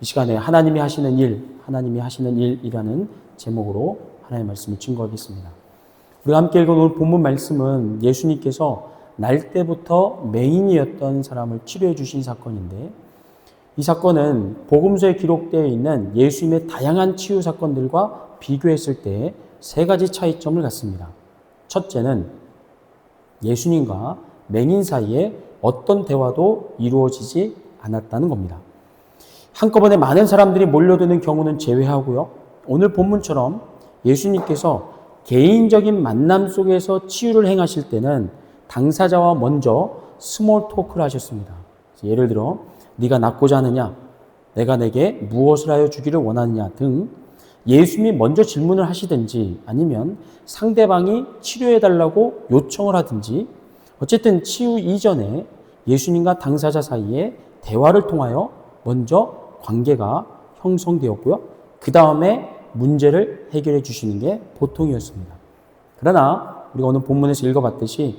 이 시간에 하나님이 하시는 일이라는 제목으로 하나님의 말씀을 증거하겠습니다. 우리가 함께 읽은 오늘 본문 말씀은 예수님께서 날 때부터 맹인이었던 사람을 치료해 주신 사건인데, 이 사건은 복음서에 기록되어 있는 예수님의 다양한 치유 사건들과 비교했을 때 세 가지 차이점을 갖습니다. 첫째는 예수님과 맹인 사이에 어떤 대화도 이루어지지 않았다는 겁니다. 한꺼번에 많은 사람들이 몰려드는 경우는 제외하고요. 오늘 본문처럼 예수님께서 개인적인 만남 속에서 치유를 행하실 때는 당사자와 먼저 스몰 토크를 하셨습니다. 예를 들어 네가 낫고자 하느냐, 내가 내게 무엇을 하여 주기를 원하느냐 등 예수님이 먼저 질문을 하시든지 아니면 상대방이 치료해달라고 요청을 하든지, 어쨌든 치유 이전에 예수님과 당사자 사이에 대화를 통하여 먼저 관계가 형성되었고요. 그 다음에 문제를 해결해 주시는 게 보통이었습니다. 그러나 우리가 오늘 본문에서 읽어봤듯이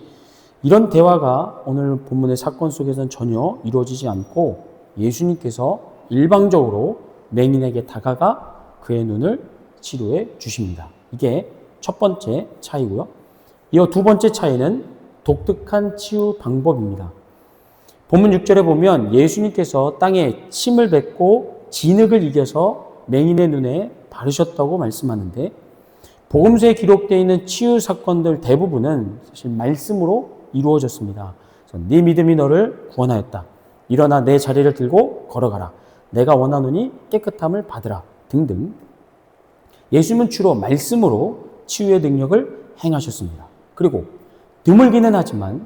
이런 대화가 오늘 본문의 사건 속에서는 전혀 이루어지지 않고 예수님께서 일방적으로 맹인에게 다가가 그의 눈을 치료해 주십니다. 이게 첫 번째 차이고요. 이어 두 번째 차이는 독특한 치유 방법입니다. 본문 6절에 보면 예수님께서 땅에 침을 뱉고 진흙을 이겨서 맹인의 눈에 바르셨다고 말씀하는데, 복음서에 기록되어 있는 치유 사건들 대부분은 사실 말씀으로 이루어졌습니다. 네 믿음이 너를 구원하였다. 일어나 내 자리를 들고 걸어가라. 내가 원하노니 깨끗함을 받으라. 등등. 예수님은 주로 말씀으로 치유의 능력을 행하셨습니다. 그리고 드물기는 하지만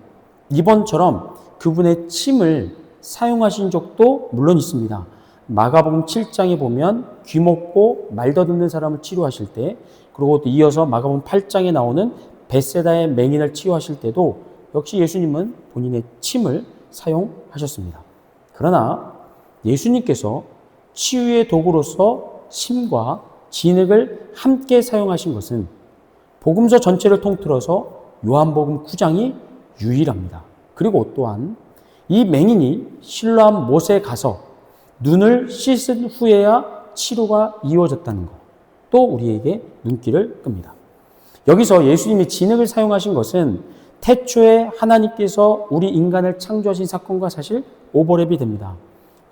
이번처럼 그분의 침을 사용하신 적도 물론 있습니다. 마가복음 7장에 보면 귀 먹고 말 더듬는 사람을 치료하실 때, 그리고 또 이어서 마가복음 8장에 나오는 벳세다의 맹인을 치유하실 때도 역시 예수님은 본인의 침을 사용하셨습니다. 그러나 예수님께서 치유의 도구로서 침과 진흙을 함께 사용하신 것은 복음서 전체를 통틀어서 요한복음 9장이 유일합니다. 그리고 또한 이 맹인이 실로암 못에 가서 눈을 씻은 후에야 치료가 이루어졌다는 것, 또 우리에게 눈길을 끕니다. 여기서 예수님이 진흙을 사용하신 것은 태초에 하나님께서 우리 인간을 창조하신 사건과 사실 오버랩이 됩니다.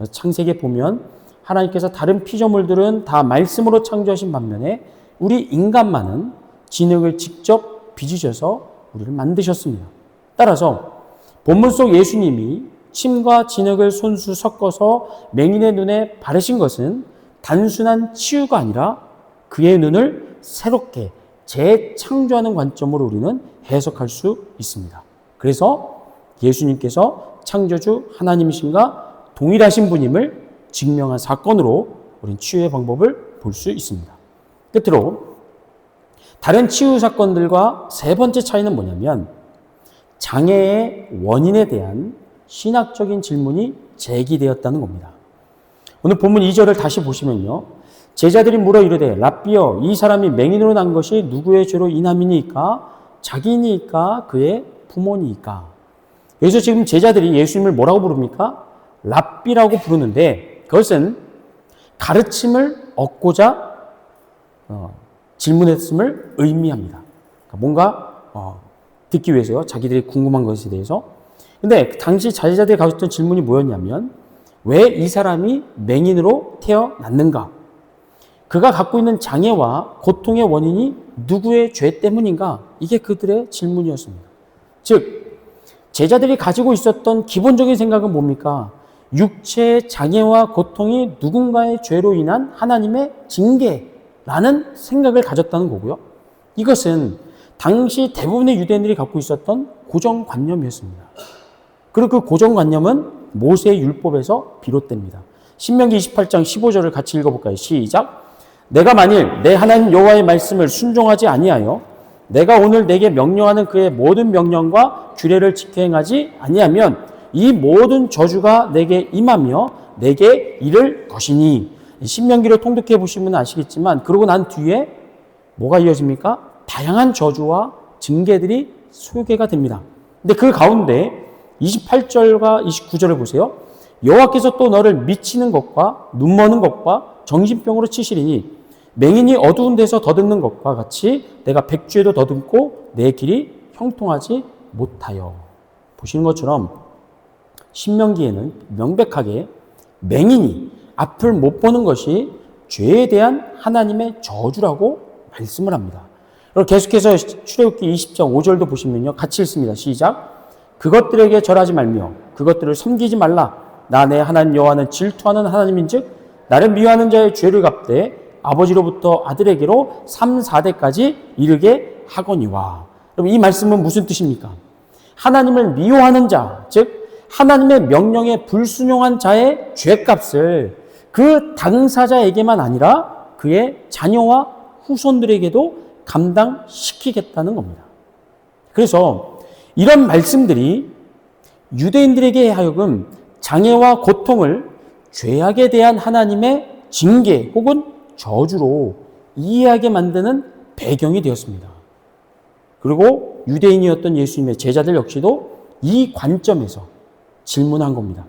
창세기에 보면 하나님께서 다른 피조물들은 다 말씀으로 창조하신 반면에 우리 인간만은 진흙을 직접 빚으셔서 우리를 만드셨습니다. 따라서 본문 속 예수님이 침과 진흙을 손수 섞어서 맹인의 눈에 바르신 것은 단순한 치유가 아니라 그의 눈을 새롭게 재창조하는 관점으로 우리는 해석할 수 있습니다. 그래서 예수님께서 창조주 하나님이신가 동일하신 분임을 증명한 사건으로 우리는 치유의 방법을 볼 수 있습니다. 끝으로 다른 치유 사건들과 세 번째 차이는 뭐냐면, 장애의 원인에 대한 신학적인 질문이 제기되었다는 겁니다. 오늘 본문 2절을 다시 보시면요. 제자들이 물어 이르되 랍비여, 이 사람이 맹인으로 난 것이 누구의 죄로 인함이니까? 자기니까 그의 부모니까? 여기서 지금 제자들이 예수님을 뭐라고 부릅니까? 랍비라고 부르는데, 그것은 가르침을 얻고자 질문했음을 의미합니다. 뭔가 듣기 위해서요. 자기들이 궁금한 것에 대해서. 근데 당시 제자들이 가졌던 질문이 뭐였냐면, 왜 이 사람이 맹인으로 태어났는가? 그가 갖고 있는 장애와 고통의 원인이 누구의 죄 때문인가? 이게 그들의 질문이었습니다. 즉, 제자들이 가지고 있었던 기본적인 생각은 뭡니까? 육체의 장애와 고통이 누군가의 죄로 인한 하나님의 징계라는 생각을 가졌다는 거고요. 이것은 당시 대부분의 유대인들이 갖고 있었던 고정관념이었습니다. 그리고 그 고정관념은 모세의 율법에서 비롯됩니다. 신명기 28장 15절을 같이 읽어볼까요? 시작. 내가 만일 내 하나님 여호와의 말씀을 순종하지 아니하여 내가 오늘 내게 명령하는 그의 모든 명령과 규례를 지켜 행하지 아니하면 이 모든 저주가 내게 임하며 내게 이를 것이니. 신명기를 통독해 보시면 아시겠지만, 그러고 난 뒤에 뭐가 이어집니까? 다양한 저주와 징계들이 소개가 됩니다. 근데 그 가운데 28절과 29절을 보세요. 여호와께서 또 너를 미치는 것과 눈머는 것과 정신병으로 치시리니 맹인이 어두운 데서 더듬는 것과 같이 내가 백주에도 더듬고 내 길이 형통하지 못하여. 보시는 것처럼 신명기에는 명백하게 맹인이 앞을 못 보는 것이 죄에 대한 하나님의 저주라고 말씀을 합니다. 그리고 계속해서 출애굽기 20장 5절도 보시면요. 같이 읽습니다. 시작. 그것들에게 절하지 말며 그것들을 섬기지 말라. 나 내 하나님 여호와는 질투하는 하나님인즉 나를 미워하는 자의 죄를 갚되 아버지로부터 아들에게로 3, 4대까지 이르게 하거니와. 여러분 이 말씀은 무슨 뜻입니까? 하나님을 미워하는 자, 즉 하나님의 명령에 불순종한 자의 죄값을 그 당사자에게만 아니라 그의 자녀와 후손들에게도 감당시키겠다는 겁니다. 그래서 이런 말씀들이 유대인들에게 하여금 장애와 고통을 죄악에 대한 하나님의 징계 혹은 저주로 이해하게 만드는 배경이 되었습니다. 그리고 유대인이었던 예수님의 제자들 역시도 이 관점에서 질문한 겁니다.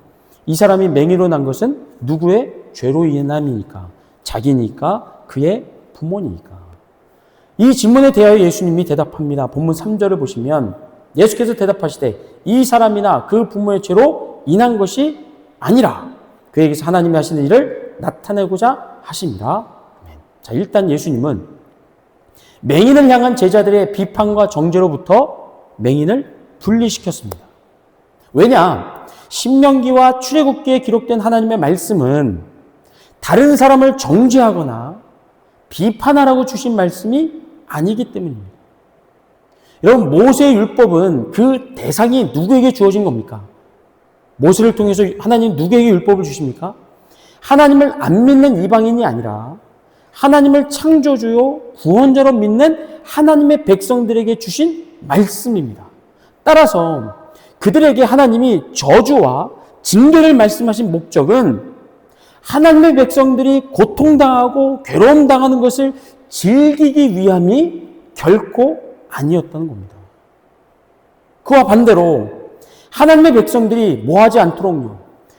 이 사람이 맹인으로 난 것은 누구의 죄로 인함이니까? 자기니까? 그의 부모니까? 이 질문에 대하여 예수님이 대답합니다. 본문 3절을 보시면 예수께서 대답하시되 이 사람이나 그 부모의 죄로 인한 것이 아니라 그에게서 하나님이 하시는 일을 나타내고자 하심이라. 자, 일단 예수님은 맹인을 향한 제자들의 비판과 정죄로부터 맹인을 분리시켰습니다. 왜냐? 신명기와 출애굽기에 기록된 하나님의 말씀은 다른 사람을 정죄하거나 비판하라고 주신 말씀이 아니기 때문입니다. 여러분, 모세의 율법은 그 대상이 누구에게 주어진 겁니까? 모세를 통해서 하나님 누구에게 율법을 주십니까? 하나님을 안 믿는 이방인이 아니라 하나님을 창조주요 구원자로 믿는 하나님의 백성들에게 주신 말씀입니다. 따라서 그들에게 하나님이 저주와 징계를 말씀하신 목적은 하나님의 백성들이 고통당하고 괴로움당하는 것을 즐기기 위함이 결코 아니었다는 겁니다. 그와 반대로 하나님의 백성들이 뭐하지 않도록요.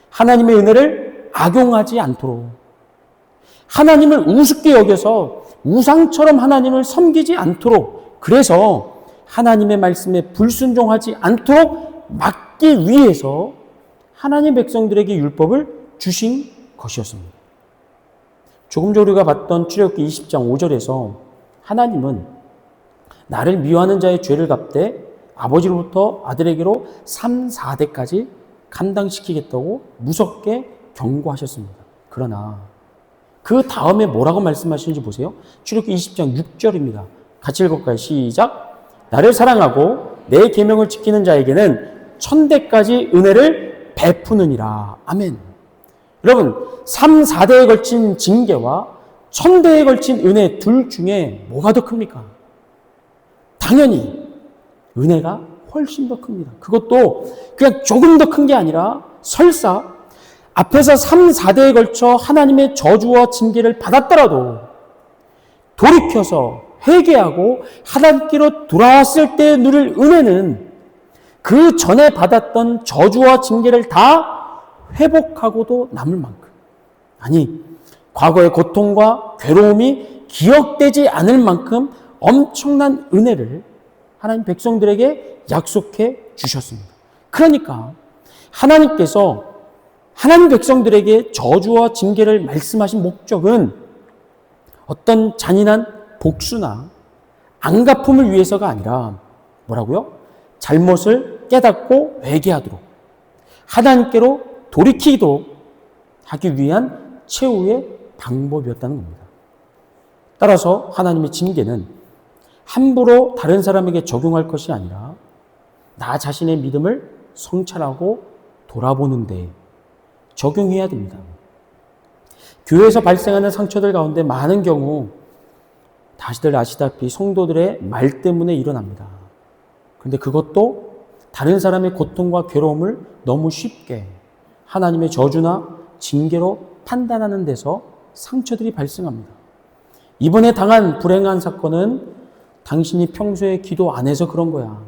하나님의 은혜를 악용하지 않도록 하나님을 우습게 여겨서 우상처럼 하나님을 섬기지 않도록 그래서 하나님의 말씀에 불순종하지 않도록 막기 위해서 하나님의 백성들에게 율법을 주신 것이었습니다. 조금 전 우리가 봤던 출애굽기 20장 5절에서 하나님은 나를 미워하는 자의 죄를 갚되 아버지로부터 아들에게로 3, 4대까지 감당시키겠다고 무섭게 경고하셨습니다. 그러나 그 다음에 뭐라고 말씀하시는지 보세요. 출애굽기 20장 6절입니다. 같이 읽을까요? 시작. 나를 사랑하고 내 계명을 지키는 자에게는 1000대까지 은혜를 베푸느니라. 아멘. 여러분 3, 4대에 걸친 징계와 1000대에 걸친 은혜 둘 중에 뭐가 더 큽니까? 당연히 은혜가 훨씬 더 큽니다. 그것도 그냥 조금 더 큰 게 아니라 설사 앞에서 3, 4대에 걸쳐 하나님의 저주와 징계를 받았더라도 돌이켜서 회개하고 하나님께로 돌아왔을 때 누릴 은혜는 그 전에 받았던 저주와 징계를 다 회복하고도 남을 만큼, 아니 과거의 고통과 괴로움이 기억되지 않을 만큼 엄청난 은혜를 하나님 백성들에게 약속해 주셨습니다. 그러니까 하나님께서 하나님 백성들에게 저주와 징계를 말씀하신 목적은 어떤 잔인한 복수나 안갚음을 위해서가 아니라 뭐라고요? 잘못을 깨닫고 회개하도록 하나님께로 돌이키도록 하기 위한 최후의 방법이었다는 겁니다. 따라서 하나님의 징계는 함부로 다른 사람에게 적용할 것이 아니라 나 자신의 믿음을 성찰하고 돌아보는 데 적용해야 됩니다. 교회에서 발생하는 상처들 가운데 많은 경우 다시들 아시다시피 성도들의 말 때문에 일어납니다. 그런데 그것도 다른 사람의 고통과 괴로움을 너무 쉽게 하나님의 저주나 징계로 판단하는 데서 상처들이 발생합니다. 이번에 당한 불행한 사건은 당신이 평소에 기도 안 해서 그런 거야.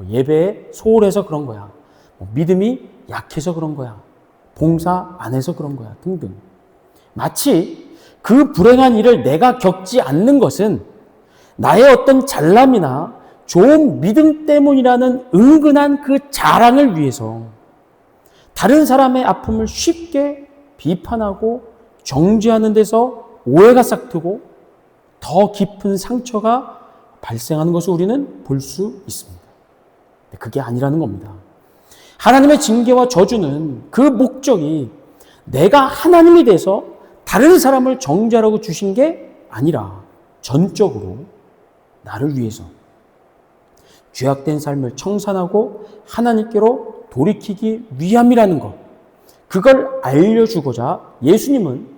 예배에 소홀해서 그런 거야. 믿음이 약해서 그런 거야. 봉사 안 해서 그런 거야 등등. 마치 그 불행한 일을 내가 겪지 않는 것은 나의 어떤 잘남이나 좋은 믿음 때문이라는 은근한 그 자랑을 위해서 다른 사람의 아픔을 쉽게 비판하고 정죄하는 데서 오해가 싹트고 더 깊은 상처가 발생하는 것을 우리는 볼 수 있습니다. 그게 아니라는 겁니다. 하나님의 징계와 저주는 그 목적이 내가 하나님이 돼서 다른 사람을 정죄하라고 주신 게 아니라 전적으로 나를 위해서 죄악된 삶을 청산하고 하나님께로 돌이키기 위함이라는 것, 그걸 알려주고자 예수님은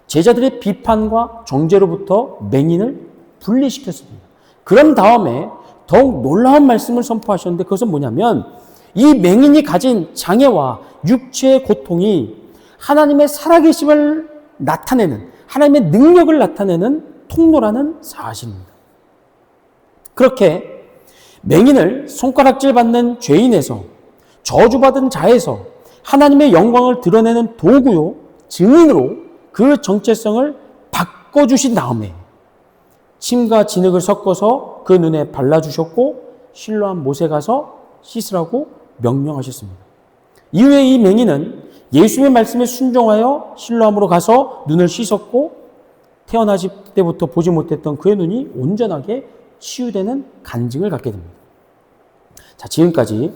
제자들의 비판과 정죄로부터 맹인을 분리시켰습니다. 그런 다음에 더욱 놀라운 말씀을 선포하셨는데 그것은 뭐냐면 이 맹인이 가진 장애와 육체의 고통이 하나님의 살아계심을 나타내는, 하나님의 능력을 나타내는 통로라는 사실입니다. 그렇게 맹인을 손가락질 받는 죄인에서, 저주받은 자에서 하나님의 영광을 드러내는 도구요, 증인으로 그 정체성을 바꿔주신 다음에 침과 진흙을 섞어서 그 눈에 발라주셨고 실로암 못에 가서 씻으라고 명령하셨습니다. 이후에 이 맹인은 예수님의 말씀에 순종하여 실로암으로 가서 눈을 씻었고 태어나실 때부터 보지 못했던 그의 눈이 온전하게 치유되는 간증을 갖게 됩니다. 자, 지금까지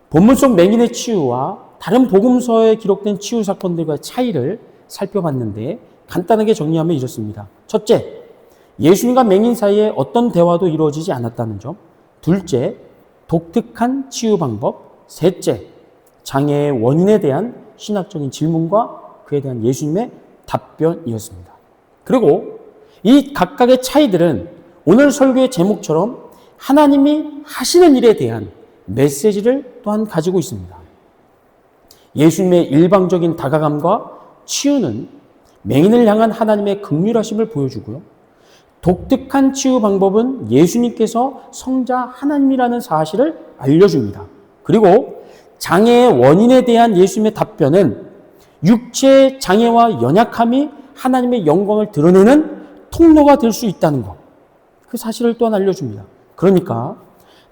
본문 속 맹인의 치유와 다른 복음서에 기록된 치유 사건들과의 차이를 살펴봤는데 간단하게 정리하면 이렇습니다. 첫째, 예수님과 맹인 사이에 어떤 대화도 이루어지지 않았다는 점. 둘째, 독특한 치유 방법. 셋째, 장애의 원인에 대한 신학적인 질문과 그에 대한 예수님의 답변이었습니다. 그리고 이 각각의 차이들은 오늘 설교의 제목처럼 하나님이 하시는 일에 대한 메시지를 또한 가지고 있습니다. 예수님의 일방적인 다가감과 치유는 맹인을 향한 하나님의 긍휼하심을 보여주고요. 독특한 치유 방법은 예수님께서 성자 하나님이라는 사실을 알려줍니다. 그리고 장애의 원인에 대한 예수님의 답변은 육체의 장애와 연약함이 하나님의 영광을 드러내는 통로가 될 수 있다는 것. 그 사실을 또한 알려줍니다. 그러니까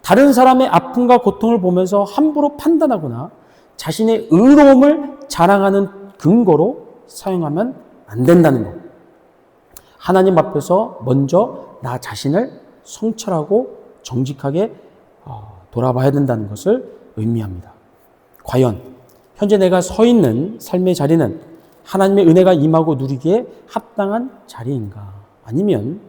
다른 사람의 아픔과 고통을 보면서 함부로 판단하거나 자신의 의로움을 자랑하는 근거로 사용하면 안 된다는 것. 하나님 앞에서 먼저 나 자신을 성찰하고 정직하게 돌아봐야 된다는 것을 의미합니다. 과연 현재 내가 서 있는 삶의 자리는 하나님의 은혜가 임하고 누리기에 합당한 자리인가? 아니면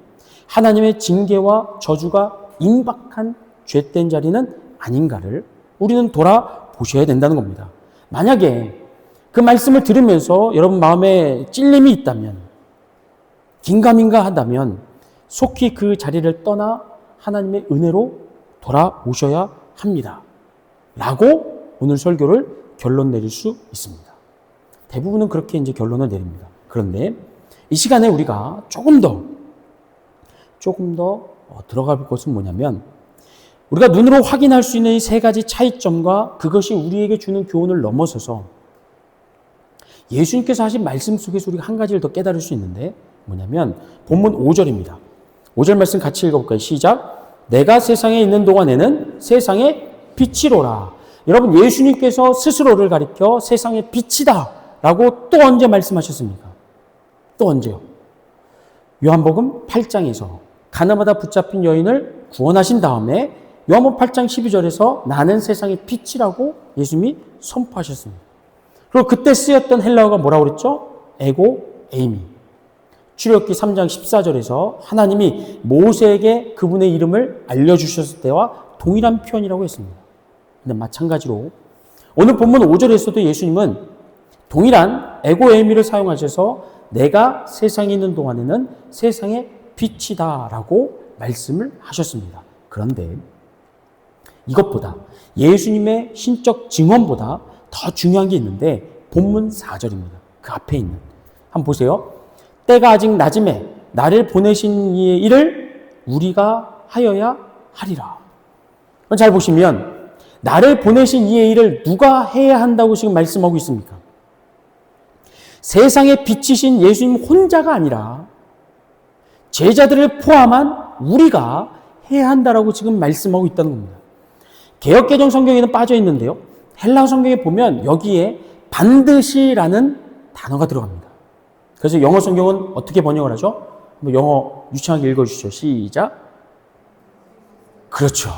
하나님의 징계와 저주가 임박한 죄된 자리는 아닌가를 우리는 돌아보셔야 된다는 겁니다. 만약에 그 말씀을 들으면서 여러분 마음에 찔림이 있다면, 긴가민가 한다면 속히 그 자리를 떠나 하나님의 은혜로 돌아오셔야 합니다. 라고 오늘 설교를 결론 내릴 수 있습니다. 대부분은 그렇게 이제 결론을 내립니다. 그런데 이 시간에 우리가 조금 더 들어가 볼 것은 뭐냐면 우리가 눈으로 확인할 수 있는 이 세 가지 차이점과 그것이 우리에게 주는 교훈을 넘어서서 예수님께서 하신 말씀 속에서 우리가 한 가지를 더 깨달을 수 있는데 뭐냐면 본문 5절입니다. 5절 말씀 같이 읽어볼까요? 시작. 내가 세상에 있는 동안에는 세상의 빛이로라. 여러분 예수님께서 스스로를 가리켜 세상의 빛이다 라고 또 언제 말씀하셨습니까? 또 언제요? 요한복음 8장에서 가나마다 붙잡힌 여인을 구원하신 다음에 요한복음 8장 12절에서 나는 세상의 빛이라고 예수님이 선포하셨습니다. 그리고 그때 쓰였던 헬라어가 뭐라고 그랬죠? 에고 에이미. 출애굽기 3장 14절에서 하나님이 모세에게 그분의 이름을 알려주셨을 때와 동일한 표현이라고 했습니다. 근데 마찬가지로 오늘 본문 5절에서도 예수님은 동일한 에고 에이미를 사용하셔서 내가 세상에 있는 동안에는 세상의 빛이다 라고 말씀을 하셨습니다. 그런데 이것보다 예수님의 신적 증언보다 더 중요한 게 있는데 본문 4절입니다. 그 앞에 있는. 한번 보세요. 때가 아직 낮음에 나를 보내신 이의 일을 우리가 하여야 하리라. 잘 보시면 나를 보내신 이의 일을 누가 해야 한다고 지금 말씀하고 있습니까? 세상의 빛이신 예수님 혼자가 아니라 제자들을 포함한 우리가 해야 한다라고 지금 말씀하고 있다는 겁니다. 개역개정 성경에는 빠져 있는데요. 헬라어 성경에 보면 여기에 반드시라는 단어가 들어갑니다. 그래서 영어 성경은 어떻게 번역을 하죠? 영어 유창하게 읽어주시죠. 시작. 그렇죠.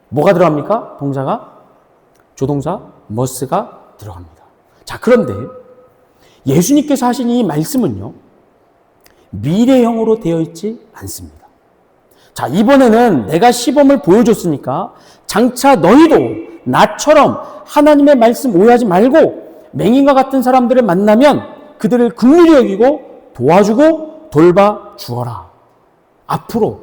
뭐가 들어갑니까? 동사가? 조동사 must가 들어갑니다. 자, 그런데 예수님께서 하신 이 말씀은요, 미래형으로 되어 있지 않습니다. 자, 이번에는 내가 시범을 보여줬으니까 장차 너희도 나처럼 하나님의 말씀 오해하지 말고 맹인과 같은 사람들을 만나면 그들을 긍휼히 여기고 도와주고 돌봐 주어라. 앞으로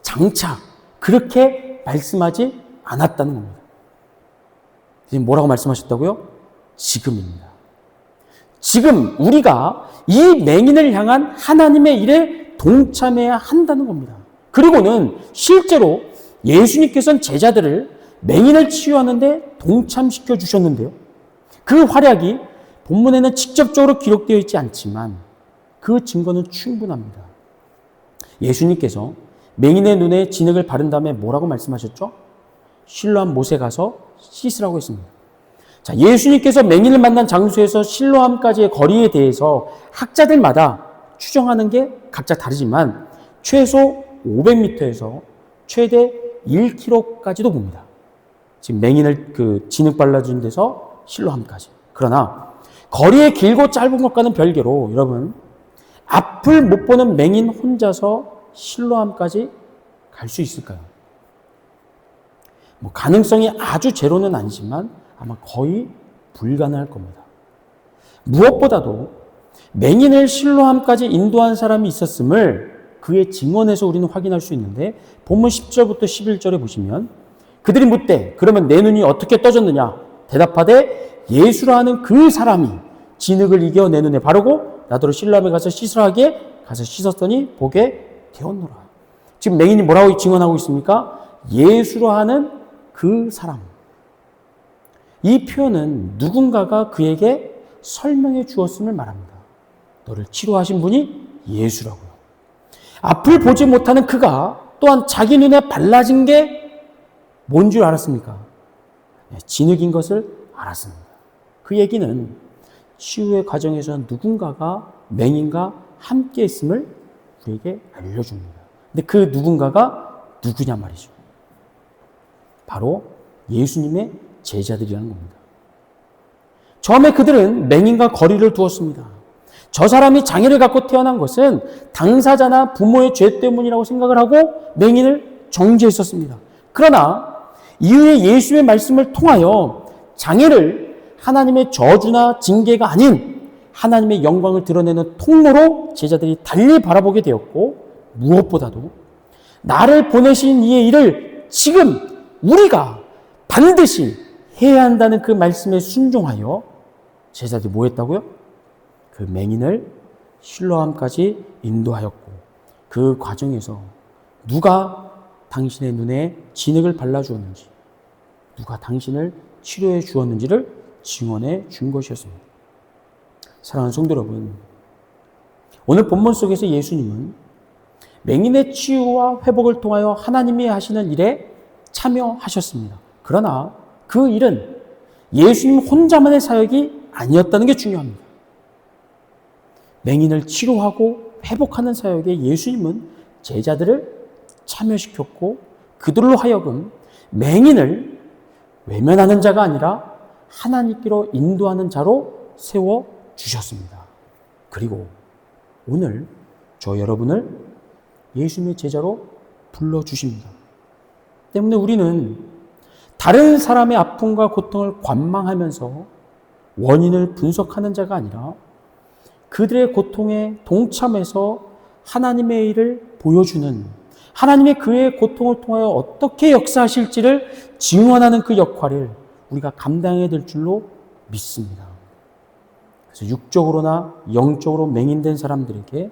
장차 그렇게 말씀하지 않았다는 겁니다. 지금 뭐라고 말씀하셨다고요? 지금입니다. 지금 우리가 이 맹인을 향한 하나님의 일에 동참해야 한다는 겁니다. 그리고는 실제로 예수님께서는 제자들을 맹인을 치유하는데 동참시켜 주셨는데요. 그 활약이 본문에는 직접적으로 기록되어 있지 않지만 그 증거는 충분합니다. 예수님께서 맹인의 눈에 진흙을 바른 다음에 뭐라고 말씀하셨죠? 실로암 못에 가서 씻으라고 했습니다. 자, 예수님께서 맹인을 만난 장소에서 실로암까지의 거리에 대해서 학자들마다 추정하는 게 각자 다르지만 최소 500m에서 최대 1km까지도 봅니다. 지금 맹인을 진흙 발라준 데서 실로암까지. 그러나 거리의 길고 짧은 것과는 별개로 여러분, 앞을 못 보는 맹인 혼자서 실로암까지 갈 수 있을까요? 가능성이 아주 제로는 아니지만 아마 거의 불가능할 겁니다. 무엇보다도 맹인을 실로암까지 인도한 사람이 있었음을 그의 증언에서 우리는 확인할 수 있는데 본문 10절부터 11절에 보시면 그들이 묻되 그러면 내 눈이 어떻게 떠졌느냐? 대답하되 예수라 하는 그 사람이 진흙을 이겨 내 눈에 바르고 나더러 실로암에 가서 씻으라 하기에 가서 씻었더니 보게 되었노라. 지금 맹인이 뭐라고 증언하고 있습니까? 예수라 하는 그 사람. 이 표현은 누군가가 그에게 설명해 주었음을 말합니다. 너를 치료하신 분이 예수라고요. 앞을 보지 못하는 그가 또한 자기 눈에 발라진 게 뭔 줄 알았습니까? 진흙인 것을 알았습니다. 그 얘기는 치유의 과정에서 누군가가 맹인과 함께 있음을 우리에게 알려줍니다. 근데 그 누군가가 누구냐 말이죠. 바로 예수님의 제자들이라는 겁니다. 처음에 그들은 맹인과 거리를 두었습니다. 저 사람이 장애를 갖고 태어난 것은 당사자나 부모의 죄 때문이라고 생각을 하고 맹인을 정죄했었습니다. 그러나 이후에 예수의 말씀을 통하여 장애를 하나님의 저주나 징계가 아닌 하나님의 영광을 드러내는 통로로 제자들이 달리 바라보게 되었고 무엇보다도 나를 보내신 이의 일을 지금 우리가 반드시 해야 한다는 그 말씀에 순종하여 제자들이 뭐 했다고요? 그 맹인을 실로암까지 인도하였고 그 과정에서 누가 당신의 눈에 진흙을 발라주었는지 누가 당신을 치료해 주었는지를 증언해 준 것이었습니다. 사랑하는 성도 여러분, 오늘 본문 속에서 예수님은 맹인의 치유와 회복을 통하여 하나님이 하시는 일에 참여하셨습니다. 그러나 그 일은 예수님 혼자만의 사역이 아니었다는 게 중요합니다. 맹인을 치료하고 회복하는 사역에 예수님은 제자들을 참여시켰고 그들로 하여금 맹인을 외면하는 자가 아니라 하나님께로 인도하는 자로 세워주셨습니다. 그리고 오늘 저 여러분을 예수님의 제자로 불러주십니다. 때문에 우리는 다른 사람의 아픔과 고통을 관망하면서 원인을 분석하는 자가 아니라 그들의 고통에 동참해서 하나님의 일을 보여주는 하나님의 그의 고통을 통하여 어떻게 역사하실지를 증언하는 그 역할을 우리가 감당해야 될 줄로 믿습니다. 그래서 육적으로나 영적으로 맹인된 사람들에게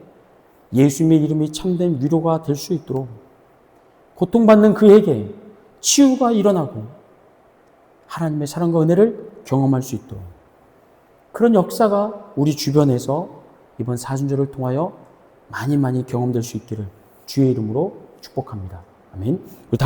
예수님의 이름이 참된 위로가 될 수 있도록 고통받는 그에게 치유가 일어나고 하나님의 사랑과 은혜를 경험할 수 있도록 그런 역사가 우리 주변에서 이번 사순절을 통하여 많이 경험될 수 있기를 주의 이름으로 축복합니다. 아멘. 우리